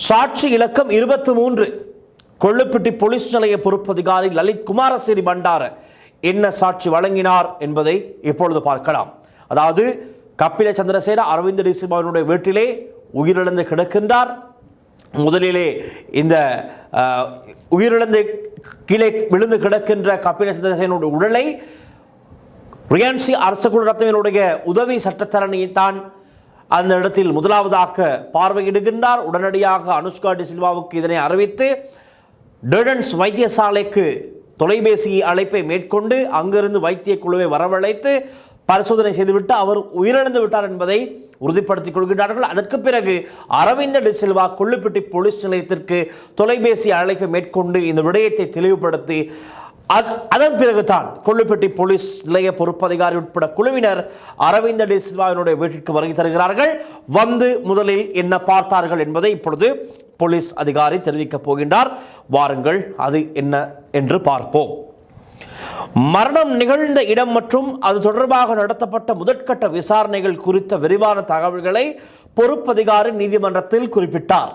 சாட்சி இலக்கம் 23 கொள்ளுப்பிட்டி போலீஸ் நிலைய பொறுப்பதிகாரி லலித் குமாரசிறி பண்டார என்ன சாட்சி வழங்கினார் என்பதை இப்பொழுது பார்க்கலாம். அதாவது கப்பில சந்திரசேன அரவிந்த் டி சில்வாவினுடைய வீட்டிலே உயிரிழந்து கிடக்கின்றார். முதலிலே இந்த உயிரிழந்து கீழே விழுந்து கிடக்கின்ற கப்பில சந்திரசேனுடைய உடலை ரியான்சி அரசு குழுரத்தவினுடைய உதவி சட்டத்தரணி தான் அந்த இடத்தில் முதலாவதாக பார்வையிடுகின்றார். உடனடியாக அனுஷ்கா டி சில்வாவுக்கு இதனை அறிவித்து டெர்டன்ஸ் வைத்தியசாலைக்கு தொலைபேசி அழைப்பை மேற்கொண்டு அங்கிருந்து வைத்திய குழுவை வரவழைத்து பரிசோதனை செய்துவிட்டு அவர் உயிரிழந்து விட்டார் என்பதை உறுதிப்படுத்திக் கொள்கின்றார்கள். அதற்கு பிறகு அரவிந்த் டி சில்வா கொள்ளுப்பிட்டி போலீஸ் நிலையத்திற்கு தொலைபேசி அழைப்பை மேற்கொண்டு இந்த விடயத்தை தெளிவுபடுத்தி அதன் பிறகுதான் கொள்ளுப்பிட்டி போலீஸ் நிலைய பொறுப்பதிகாரி உட்பட குழுவினர் அரவிந்த் டி சில்வாவினுடைய வீட்டிற்கு வருகை தருகிறார்கள். வந்து முதலில் என்ன பார்த்தார்கள் என்பதை இப்பொழுது போலீஸ் அதிகாரி தெரிவிக்கப் போகின்றார். வாருங்கள் அது என்ன என்று பார்ப்போம். மரணம் நிகழ்ந்த இடம் மற்றும் அது தொடர்பாக நடத்தப்பட்ட முதற்கட்ட விசாரணைகள் குறித்த விரிவான தகவல்களை பொறுப்பதிகாரி நீதிமன்றத்தில் குறிப்பிட்டார்.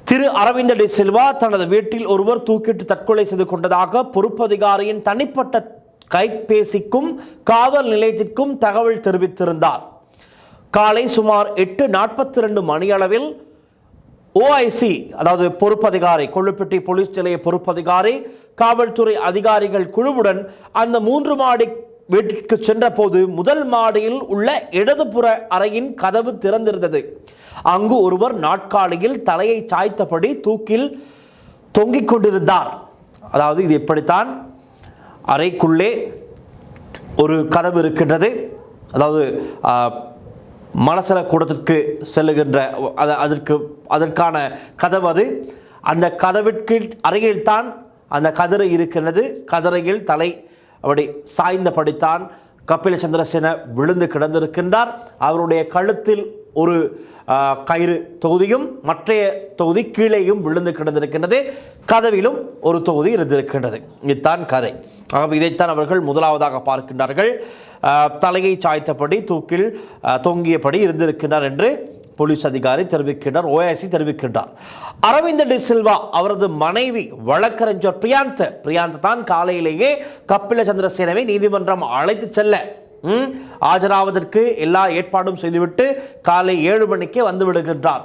திரு அரவிந்த் டி சில்வா தனது வீட்டில் ஒருவர் தூக்கிட்டு தற்கொலை செய்து கொண்டதாக பொறுப்பதிகாரியின் தனிப்பட்ட கைபேசிக்கும் காவல் நிலையத்திற்கும் தகவல் தெரிவித்திருந்தார். காலை சுமார் 8:42 மணியளவில் ஓஐசி அதாவது பொறுப்பதிகாரி கொள்ளுப்பிட்டி போலீஸ் நிலைய பொறுப்பதிகாரி காவல்துறை அதிகாரிகள் குழுவுடன் அந்த 3 மாடி வீட்டிற்கு சென்ற போது முதல் மாடியில் உள்ள இடதுபுற அறையின் கதவு திறந்திருந்தது. அங்கு ஒருவர் நாட்காலியில் தலையை சாய்த்தபடி தூக்கில் தொங்கிக் கொண்டிருந்தார். அதாவது இது எப்படித்தான் அறைக்குள்ளே ஒரு கதவு இருக்கின்றது. அதாவது மலசல கூடத்திற்கு செல்லுகின்ற அதற்கான கதவு அது. அந்த கதவிற்கு அருகில் தான் அந்த கதிரை இருக்கின்றது. கதிரையில் தலை அப்படி சாய்ந்தபடித்தான் கப்பில சந்திரசேன விழுந்து கிடந்திருக்கின்றார். அவருடைய கழுத்தில் ஒரு கயிறு தொகுதியும் மற்றைய தொகுதி கீழேயும் விழுந்து கிடந்திருக்கின்றது. கதவிலும் ஒரு தொகுதி இருந்திருக்கின்றது. இதுதான் கதை. ஆகவே இதைத்தான் அவர்கள் முதலாவதாக பார்க்கின்றார்கள். தலையை சாய்த்தபடி தூக்கில் தொங்கியபடி இருந்திருக்கின்றார் என்று போலீஸ் அதிகாரி தெரிவிக்கின்றார். ஓஐசி தெரிவிக்கின்றார். அரவிந்த் டி சில்வா அவரது மனைவி வழக்கறிஞர் பிரியாந்த் தான் காலையிலேயே கப்பில சந்திரசேனவை நீதிமன்றம் அழைத்து செல்ல ஆஜராவதற்கு எல்லா ஏற்பாடும் செய்துவிட்டு காலை 7 மணிக்கே வந்து விடுகின்றார்.